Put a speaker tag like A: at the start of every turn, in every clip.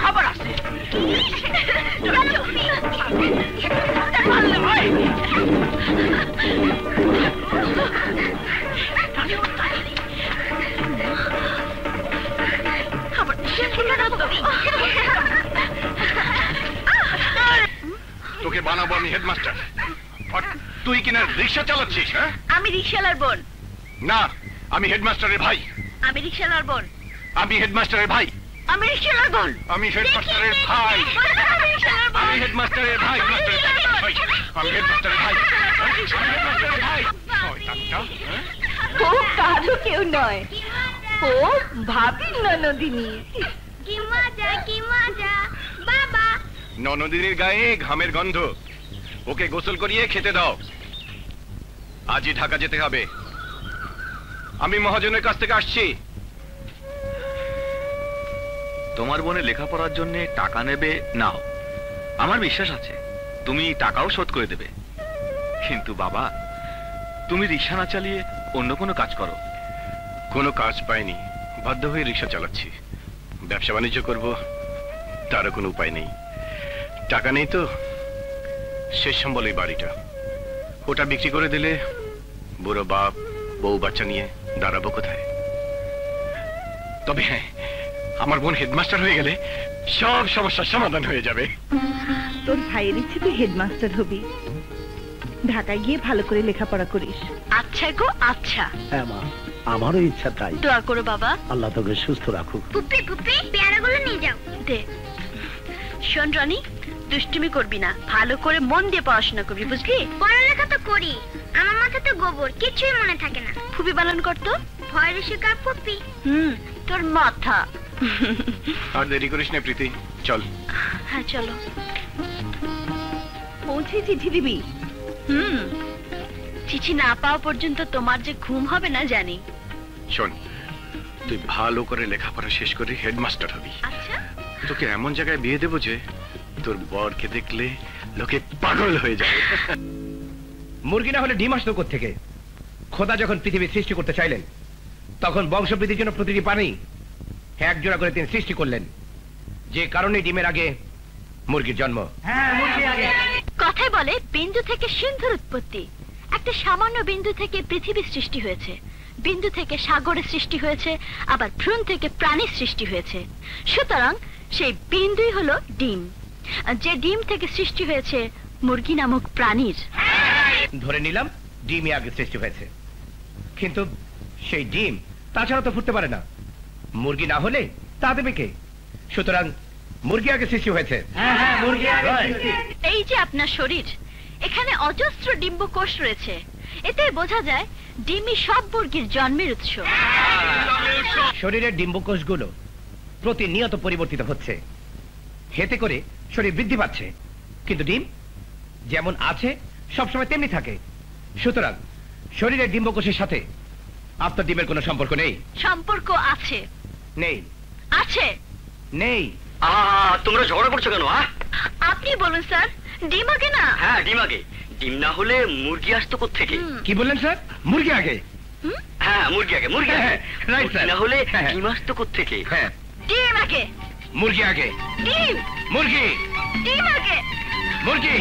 A: খবর আছে
B: তোকে বানাবো আমি হেডমাস্টার, আর তুই কিনা রিক্সা চালাচ্ছিস? হ্যাঁ,
A: আমি রিক্সাওয়ালার বোন।
B: না, আমি হেডমাস্টারের ভাই।
A: আমি রিক্সাওয়ালার বোন।
B: আমি হেডমাস্টারের ভাই।
A: আমি রিক্সাওয়ালার বোন।
B: আমি হেডমাস্টারের ভাই। আমি হেডমাস্টারের ভাই। আমি হেডমাস্টারের ভাই।
C: ও কারো কেউ নয়, ও ভাবির ননদিনী।
A: কি মজা কি মজা বাবা।
B: ননদিনীর গায়ে ঘামের গন্ধ, ওকে গোসল করিয়ে খেতে দাও। আজই ঢাকা যেতে হবে, আমি মহাজনের কাছ থেকে আসছি।
D: তোমার বোনের লেখাপড়ার জন্য টাকা নেবে, নাও, আমার বিশ্বাস আছে তুমি টাকাও শোধ করে দেবে। কিন্তু বাবা, তুমি রিক্সা না চালিয়ে অন্য কোনো কাজ করো।
B: কোনো কাজ পাইনি, বাধ্য হয়ে রিক্সা চালাচ্ছি। ব্যবসা বাণিজ্য করব, তারও কোনো উপায় নেই। টাকা নেই তো, শেষ সম্বল এই বাড়িটা, ওটা বিক্রি করে দিলে বুড়ো বাপ বউ বাচ্চা নিয়ে দাঁড়াবো কোথায়? তবে হ্যাঁ, আমার বোন হেডমাস্টার হয়ে গেলে সব সমস্যার সমাধান হয়ে যাবে।
C: তোর ভাইয়ের ইচ্ছে তুই হেডমাস্টার হবি, ঢাকায় গিয়ে ভালো করে লেখাপড়া করিস।
A: আচ্ছা গো আচ্ছা।
E: হ্যাঁ মা, আমারও ইচ্ছা তাই।
A: দোয়া করো বাবা।
E: আল্লাহ তোকে সুস্থ রাখুক।
A: পুপি পুপি পেয়ারাগুলো নিয়ে যাও। দে। শোন রনি, দুষ্টুমি করবি না, ভালো করে মন দিয়ে পড়াশোনা করবি, বুঝলি?
F: পড়ালেখা তো করি, আমার মাথা তো গোবর, কিছুই মনে থাকে না।
A: ফুপি বানান করতো
F: ভয়ের শিকার পুপি।
A: তোর মাথা।
B: আর দেরি করিস না প্রীতি, চল।
A: হ্যাঁ চলো।
C: পৌঁছে চিঠি দিবি?
A: চিঠি না পাওয়া পর্যন্ত তোমার যে ঘুম হবে না জানি।
B: শোন, তুই ভালো করে লেখাপড়া শেষ করে হেডমাস্টার হবি।
A: আচ্ছা,
B: তোকে এমন জায়গায় বিয়ে দেবো যে তোর বরকে দেখলে লোকে পাগল হয়ে যাবে।
G: মুরগি না হলে ডিম আসতো কোত্থেকে? খোদা যখন পৃথিবী সৃষ্টি করতে চাইলেন, তখন বংশবৃদ্ধির জন্য প্রতিটি প্রাণী এক জোড়া করে তিনি সৃষ্টি করলেন, যে কারণে ডিমের আগে মুরগির জন্ম।
A: কথায় বলে বিন্দু থেকে সিন্ধুর উৎপত্তি। একটা সামান্য বিন্দু থেকে পৃথিবীর সৃষ্টি হয়েছে, বিন্দু থেকে সাগরের সৃষ্টি হয়েছে, আবার ভ্রূণ থেকে প্রাণীর সৃষ্টি হয়েছে। সুতরাং সেই বিন্দুই হলো ডিম, যে ডিম থেকে সৃষ্টি হয়েছে মুরগি নামক প্রাণীর।
G: ধরে নিলাম ডিমই আগে সৃষ্টি হয়েছে, কিন্তু সেই ডিম তাছাড়া তো ফুটতে পারে না। মুরগি না হলে তা দেবে কে? সুতরাং মুরগি আগে সৃষ্টি হয়েছে।
A: এই যে আপনার শরীর, এখানে অজস্র ডিম্বকোষ রয়েছে, এতে বোঝা যায় ডিমই সব মুরগির জন্মের উৎস।
G: শরীরের ডিম্বকোষগুলো প্রতিনিয়ত পরিবর্তিত হচ্ছে, এতে করে শরীর বৃদ্ধি পাচ্ছে, কিন্তু ডিম যেমন আছে সবসময় তেমনি থাকে। সুতরাং শরীরের ডিম্বকোষের সাথে আপনার ডিমের কোনো সম্পর্ক নেই।
A: সম্পর্ক আছে।
G: নেই।
A: আছে।
G: নেই।
D: তোমরা ঝগড়া করছো কেন?
A: আপনি বলুন স্যার, ডিম আগে না?
D: হ্যাঁ, ডিম আগে। ডিম না হলে মুরগি আসতো কোত্থেকে?
G: কি বললেন স্যার? মুরগি আগে?
D: হ্যাঁ, মুরগি আগে। মুরগি আগে না হলে ডিম আসতো কোত্থেকে?
G: হ্যাঁ,
A: ডিম আগে।
G: মুরগি আগে।
A: ডিম।
G: মুরগি।
A: ডিম আগে।
G: মুরগি।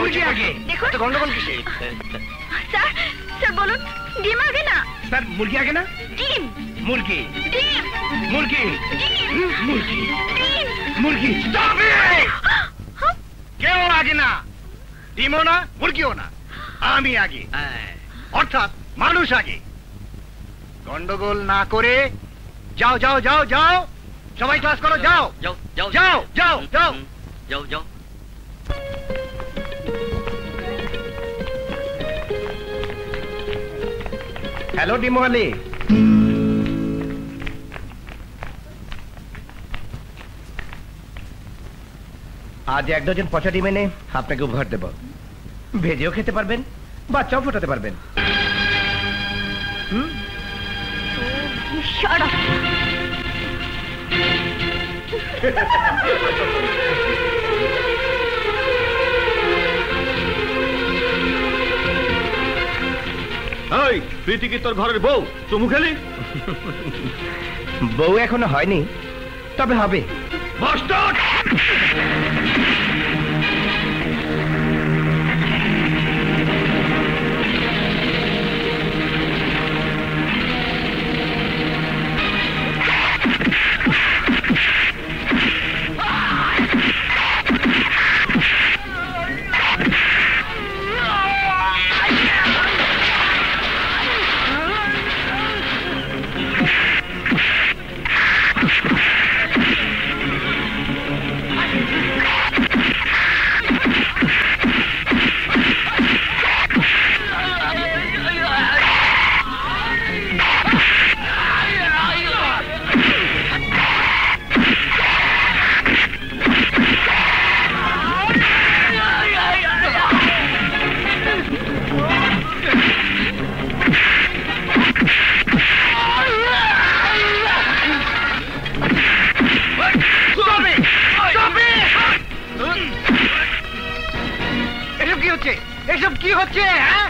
G: মুরগি আগে।
A: দেখুন
D: গন্ডগোল কিসে?
A: স্যার, স্যার বলুন, ডিম আগে না?
G: স্যার মুরগি আগে না?
A: ডিম।
G: মুরগি।
A: ডিম।
G: মুরগি।
A: ডিম।
G: মুরগি।
A: ডিম।
G: মুরগি।
E: কেউ আগে না, ডিমও না, মুরগিও না, আমি আগে, অর্থাৎ মানুষ আগে। গন্ডগোল না করে যাও যাও যাও যাও, সবাই ক্লাস করো, যাও
D: যাও যাও
E: যাও যাও যাও
D: যাও যাও।
G: হ্যালো ডিমওয়ালি, আজ 1 ডজন পচা ডিম এনে আপনাকে উপহার দেব। ভেজেও খেতে পারবেন, বাচ্চাও ফোটাতে পারবেন।
A: Shut up.
D: এই প্রীতি কি তোর ঘরের বউ? চুমু খেলি?
G: বউ এখনো হয়নি, তবে হবে।
D: বাস্টার্ড!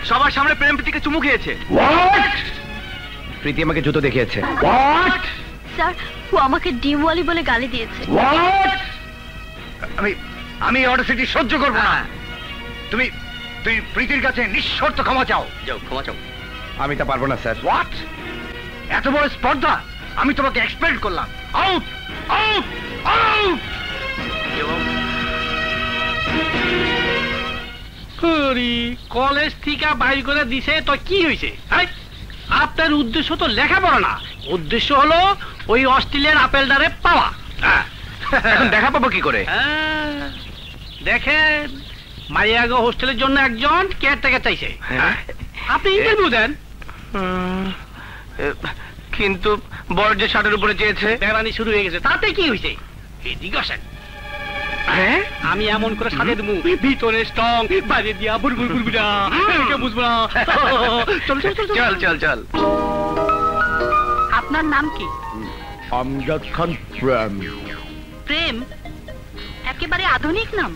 D: সবার সামনে প্রেম প্রীতিকে চুমু খেয়েছে।
G: প্রীতি আমাকে জুতো দেখিয়েছে।
A: স্যার, ও আমাকে ডিমওয়ালি বলে গালি দিয়েছে।
E: আমি অডাসিটি সহ্য করব না। তুমি প্রীতির কাছে নিঃশর্ত ক্ষমা চাও।
D: যাও ক্ষমা চাও।
G: আমি তা পারবো না স্যার।
E: হোয়াট? এত বড় স্পর্ধা আমি তোমাকে এক্সপেক্ট করলাম। Out out out!
H: কলেজ থেকে বাইর করে দিছে তো কি হয়েছে? আপনার উদ্দেশ্য তো লেখাপড়া না, উদ্দেশ্য হলো ওই অস্ট্রেলিয়ার আপেলটারে পাওয়া।
G: এখন দেখা পাবো কি করে?
H: দেখেন, মারিয়াগো হোস্টেলের জন্য একজন কেয়ারটেকার চাইছে। আপনি ইন্টারভিউ দেন।
G: কিন্তু বড় যে শার্টের উপরে চেয়েছে।
H: বেড়ানি শুরু হয়ে গেছে, তাতে কি হয়েছে? এদিকে আসেন। আমি এমন করে সাজে দেবো, ভিতরে স্ট্রং, বাইরে দিয়া বুড়বুড় বুড়বুড়া, বুঝবো না।
G: চল চল চল।
A: আপনার নাম কি?
G: আমজাদ খান প্রেম।
A: প্রেম? একেবারে আধুনিক নাম।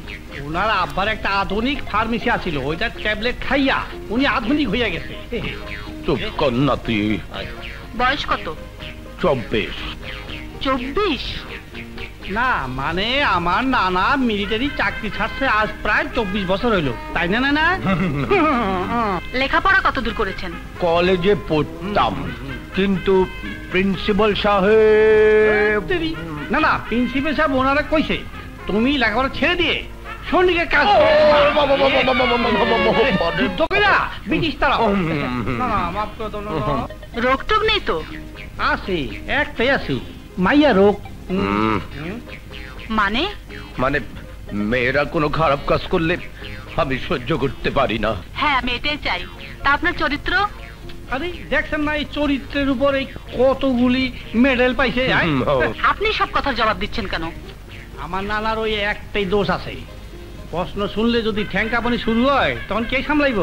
H: ওনার আব্বার একটা আধুনিক ফার্মেসি আছিল, ওইটার ট্যাবলেট খাইয়া উনি আধুনিক হইয়া গেছে।
G: চুপ কর না তুই।
A: বয়স কত?
G: 24।
A: 24?
H: না মানে আমার নানা মিলিটারি চাকরি ছাড়ছে আজ প্রায় 24 বছর হইল, তাই না? না
A: লেখাপড়া কতদূর করেছেন?
G: কলেজে পড়তাম, কিন্তু প্রিন্সিপাল সাহেব।
H: না না, প্রিন্সিপাল সাহেব ওনারা কইছে তুমি লেখাপড়া ছেড়ে দিয়ে সৈনিকের কাজ যুদ্ধ কইরা ব্রিটিশ তারা। না না, মাফ করে দাও।
A: রোগ টোগ নেই তো?
H: আছে, একটাই আছে, মাইয়া রোগ।
A: মানে?
G: মানে মেয়েরা কোনো খারাপ কাজ করলে আমি সহ্য করতে পারি না।
A: হ্যাঁ, আমি এটাই চাই। তা আপনার চরিত্র?
H: আরে দেখছেন না, এই চরিত্রের উপরে কতগুলি মেডেল পাইছে।
A: আপনি সব কথার জবাব দিচ্ছেন কেন?
H: আমার নানার ওই একটাই দোষ আছে, প্রশ্ন শুনলে যদি ঠ্যাংকাপানি শুরু হয় তখন কে সামলাইব?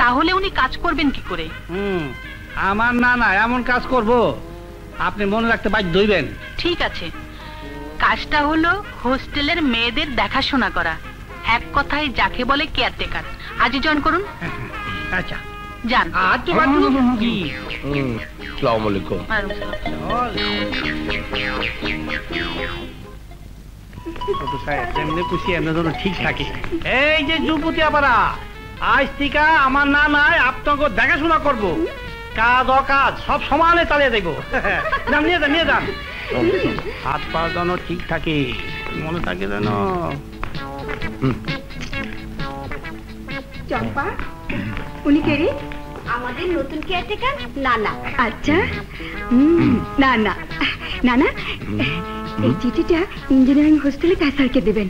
A: তাহলে উনি কাজ করবেন কি করে?
H: আমার নানা এমন কাজ করব আপনি মনে রাখতে বাধ্য হইবেন।
A: ঠিক আছে, কাজটা হলো হোস্টেলের মেয়েদের দেখাশোনা করা, এক কথায় যাকে বলে কেয়ারটেকার। আজই জয়েন করুন।
H: আচ্ছা
A: যান।
H: আচ্ছা,
G: আসসালামু আলাইকুম।
H: ঠিক থাকে। এই যে যুবতী আপারা, আজ থেকে আমার নানায় আপনাকে দেখাশোনা করবো, কাজ অকাজ সব সমানে চালিয়ে দেবো। নিয়ে যান, নিয়ে যান। হাত পা যেন ঠিক থাকে, মনে থাকে যেন।
C: চম্পা, উনি কে রে?
F: আমাদের নতুন কেয়ারটেকার নানা।
C: আচ্ছা, না এই চিঠিটা ইঞ্জিনিয়ারিং হোস্টেলে কাসারকে দেবেন।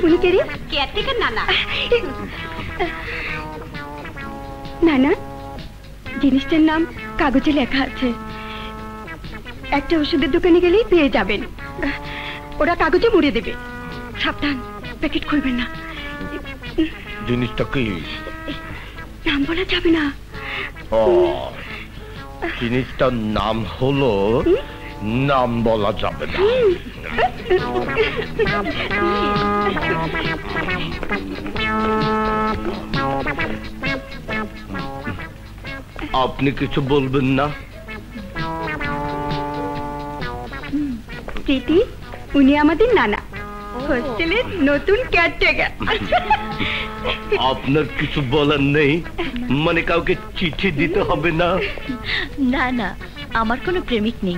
C: উনি কে রে?
F: কেয়ারটেকার নানা।
C: নানা, জিনিসটার নাম কাগজে লেখা আছে, একটা ওষুধের দোকানে গেলেই পেয়ে যাবেন। ওরা কাগজে মুড়ে দেবে, সাবধান, প্যাকেট খুলবেন না।
G: জিনিসটা কি?
C: নাম বলা যাবে না।
G: ও, জিনিসটার নাম হলো নাম বলা যাবে না। আপনি কিছু বলবেন না?
C: প্রীতি, উনি আমাদের নানা, হোস্টেলের নতুন কেয়ারটেকার।
G: আপনার কিছু বলার নেই? মানে কাউকে চিঠি দিতে হবে না?
A: না না, আমার কোনো প্রেমিক নেই।